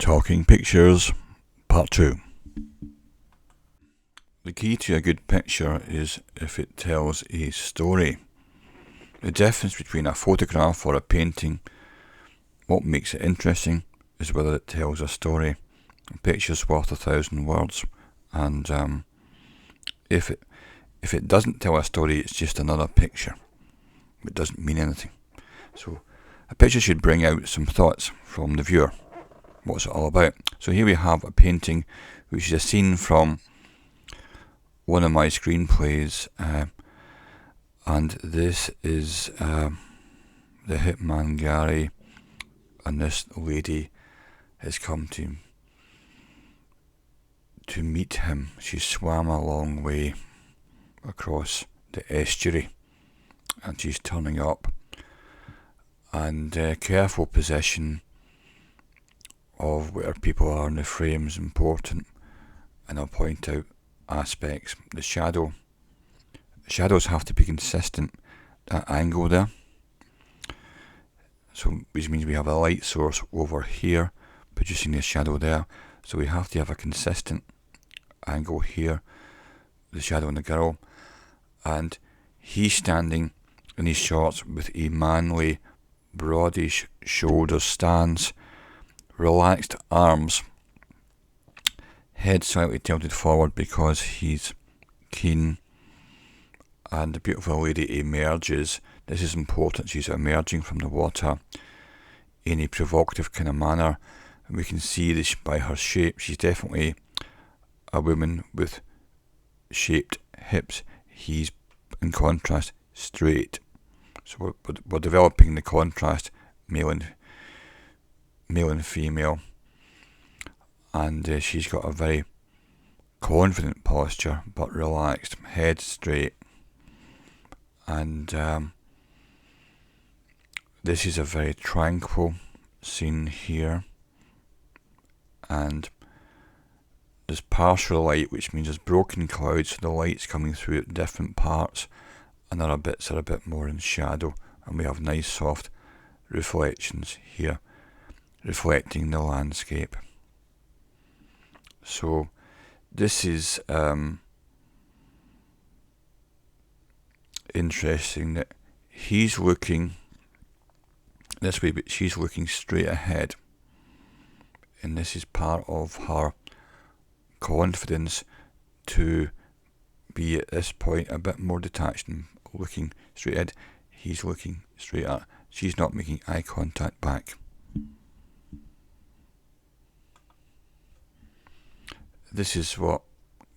Talking Pictures, Part 2. The key to a good picture is if it tells a story. The difference between a photograph or a painting, what makes it interesting, is whether it tells a story. A picture's worth 1,000 words, and if it doesn't tell a story, it's just another picture. It doesn't mean anything. So a picture should bring out some thoughts from the viewer. What's it all about? So here we have a painting which is a scene from one of my screenplays, and this is the hitman Gary, and this lady has come to meet him. She swam a long way across the estuary and she's turning up, and careful position of where people are in the frame is important, and I'll point out aspects. The shadows have to be consistent, that angle there, so which means we have a light source over here producing the shadow there, so we have to have a consistent angle here, the shadow on the girl, and he's standing in these shots with a manly broadish shoulder stance, relaxed arms, head slightly tilted forward because he's keen, and the beautiful lady emerges. This is important, she's emerging from the water in a provocative kind of manner, and we can see this by her shape. She's definitely a woman with shaped hips. He's, in contrast, straight. So we're developing the contrast, male and female, and she's got a very confident posture but relaxed, head straight, and this is a very tranquil scene here, and there's partial light, which means there's broken clouds, so the light's coming through at different parts, and other bits are a bit more in shadow, and we have nice soft reflections here reflecting the landscape. So this is interesting that he's looking this way, but she's looking straight ahead, and this is part of her confidence to be at this point a bit more detached and looking straight ahead. He's looking straight at, she's not making eye contact back. This is what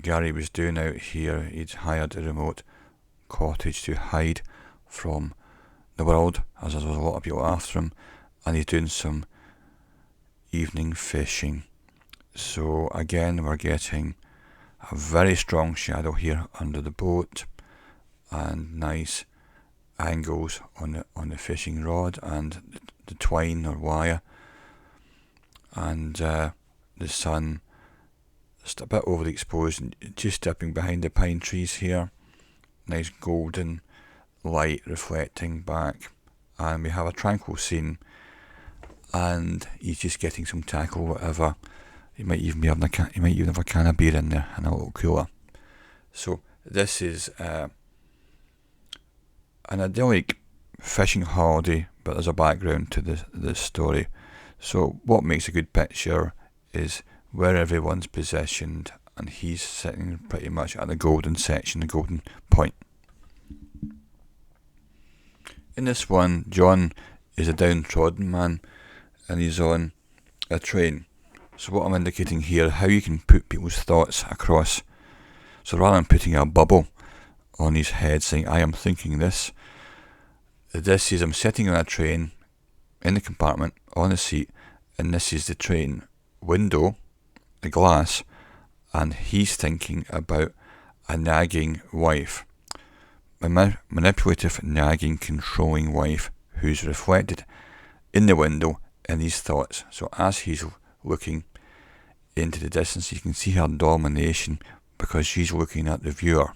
Gary was doing out here. He'd hired a remote cottage to hide from the world, as there was a lot of people after him, and he's doing some evening fishing. So again, we're getting a very strong shadow here under the boat, and nice angles on the fishing rod and the twine or wire, and the sun just a bit overexposed and just dipping behind the pine trees here. Nice golden light reflecting back, and we have a tranquil scene, and he's just getting some tackle, whatever. He might even be having he might even have a can of beer in there and a little cooler. So this is an idyllic fishing holiday, but there's a background to this story. So what makes a good picture is where everyone's positioned, and he's sitting pretty much at the golden section, the golden point. In this one, John is a downtrodden man, and he's on a train. So what I'm indicating here, how you can put people's thoughts across. So rather than putting a bubble on his head saying, I am thinking this is I'm sitting on a train, in the compartment, on a seat, and this is the train window, the glass, and he's thinking about a nagging wife, a manipulative, nagging, controlling wife who's reflected in the window in these thoughts. So as he's looking into the distance, you can see her domination because she's looking at the viewer,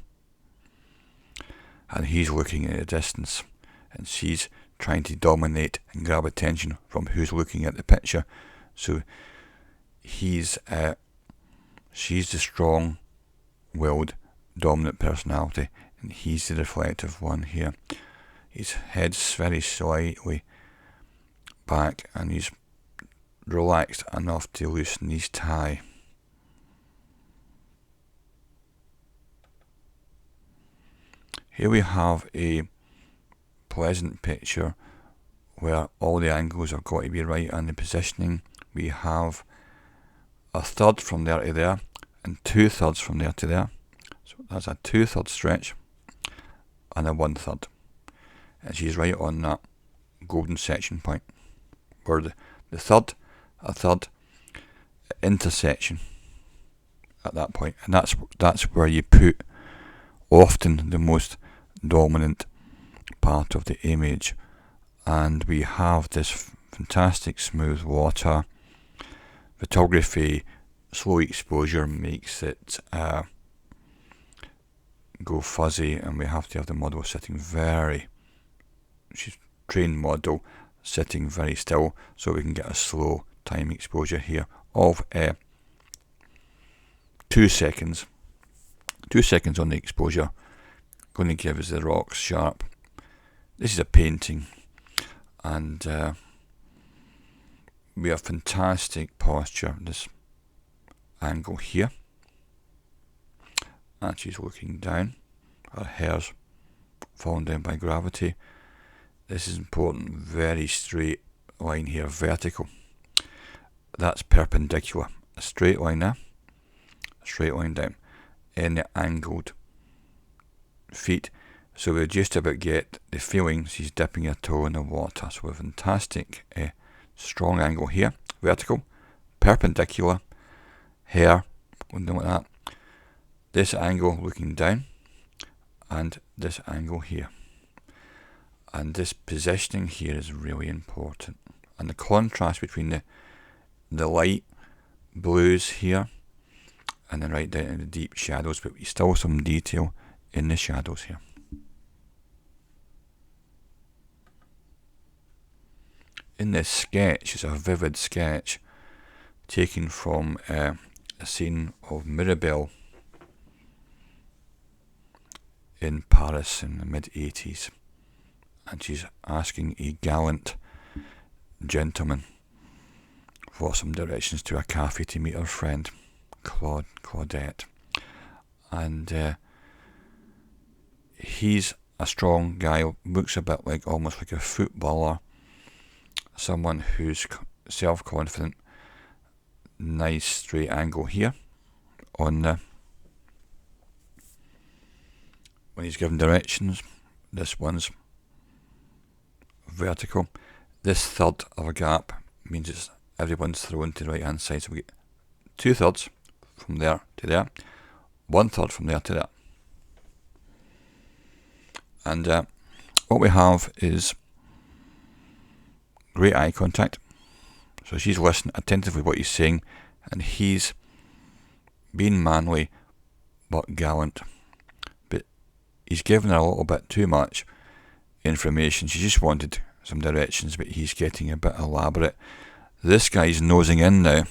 and he's looking at the distance, and she's trying to dominate and grab attention from who's looking at the picture. So she's the strong-willed, dominant personality, and he's the reflective one here. His head's very slightly back, and he's relaxed enough to loosen his tie. Here we have a pleasant picture where all the angles have got to be right, and the positioning, we have a third from there to there and 2/3 from there to there. So that's a 2/3 stretch and a 1/3. And she's right on that golden section point where the third, a third intersection at that point. And that's where you put often the most dominant part of the image. And we have this fantastic smooth water. Photography, slow exposure makes it go fuzzy, and we have to have the model sitting she's trained model, sitting very still, so we can get a slow time exposure here of 2 seconds. 2 seconds on the exposure, going to give us the rocks sharp. This is a painting, and we have fantastic posture, this angle here, and she's looking down, her hair's falling down by gravity. This is important, very straight line here, vertical. That's perpendicular, a straight line there, a straight line down. Any angled feet, so we just about get the feeling she's dipping her toe in the water. So a fantastic strong angle here, vertical, perpendicular, hair going down like that, this angle looking down, and this angle here. And this positioning here is really important, and the contrast between the light blues here and then right down into the deep shadows, but we still some detail in the shadows here. In this sketch, it's a vivid sketch taken from a scene of Mirabelle in Paris in the mid-80s, and she's asking a gallant gentleman for some directions to a cafe to meet her friend Claudette, and he's a strong guy, looks a bit like almost like a footballer, someone who's self-confident. Nice straight angle here on when he's given directions. This one's vertical. This third of a gap means everyone's thrown to the right hand side, so we get 2/3 from there to there, 1/3 from there to there. And what we have is great eye contact. So she's listening attentively to what he's saying, and he's being manly but gallant. But he's given her a little bit too much information. She just wanted some directions, but he's getting a bit elaborate. This guy's nosing in now,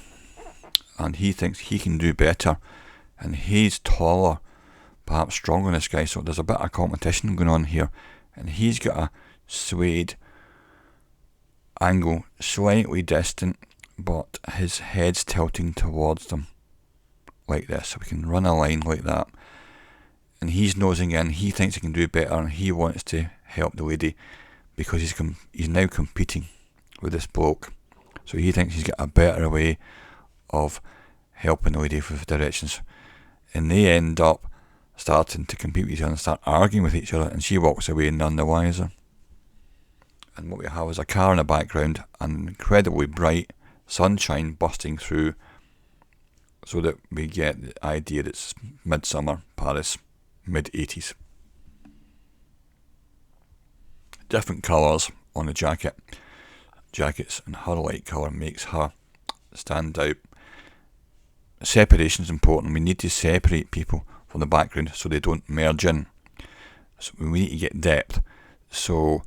and he thinks he can do better, and he's taller, perhaps stronger than this guy, so there's a bit of competition going on here, and he's got a swayed angle, slightly distant, but his head's tilting towards them like this, so we can run a line like that, and he's nosing in. He thinks he can do better, and he wants to help the lady because he's now competing with this bloke, so he thinks he's got a better way of helping the lady with directions, and they end up starting to compete with each other and start arguing with each other, and she walks away none the wiser. And what we have is a car in the background and incredibly bright sunshine busting through, so that we get the idea that it's midsummer Paris, mid-80s. Different colours on the jackets, and her light colour makes her stand out. Separation is important. We need to separate people from the background so they don't merge in. So we need to get depth, so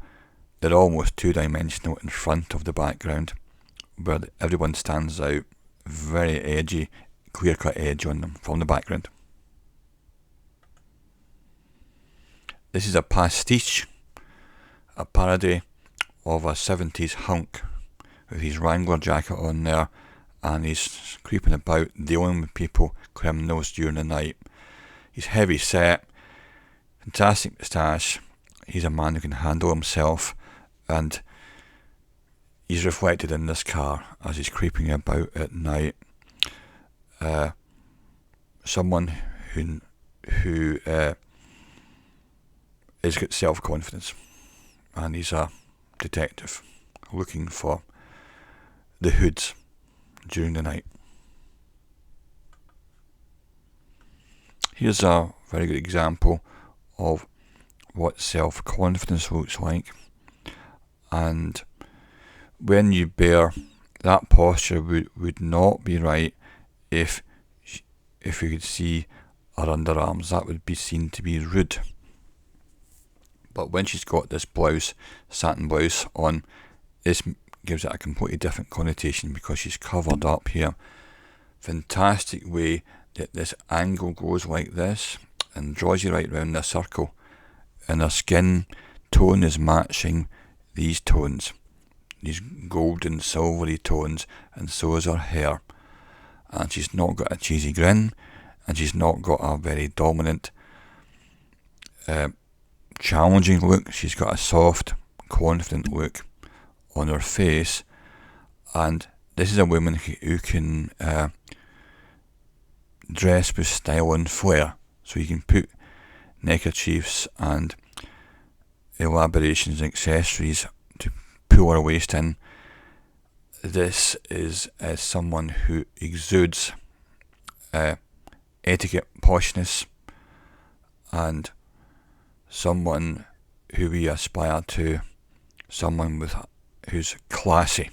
they're almost two-dimensional in front of the background, where everyone stands out very edgy, clear-cut edge on them from the background. This is a pastiche, a parody of a 70s hunk with his Wrangler jacket on there, and he's creeping about dealing with people, criminals, during the night. He's heavy set, fantastic moustache. He's a man who can handle himself, and he's reflected in this car as he's creeping about at night. Someone who has got self-confidence, and he's a detective looking for the hoods during the night. Here's a very good example of what self-confidence looks like, and when you bear that posture would not be right if you could see her underarms. That would be seen to be rude. But when she's got this blouse, satin blouse on, this gives it a completely different connotation because she's covered up here. Fantastic way that this angle goes like this and draws you right round the circle, and her skin tone is matching these tones, these golden silvery tones, and so is her hair. And she's not got a cheesy grin, and she's not got a very dominant challenging look. She's got a soft, confident look on her face, and this is a woman who can dress with style and flair. So you can put neckerchiefs and elaborations and accessories to pull her waist in. This is someone who exudes etiquette, poshness, and someone who we aspire to, someone who's classy.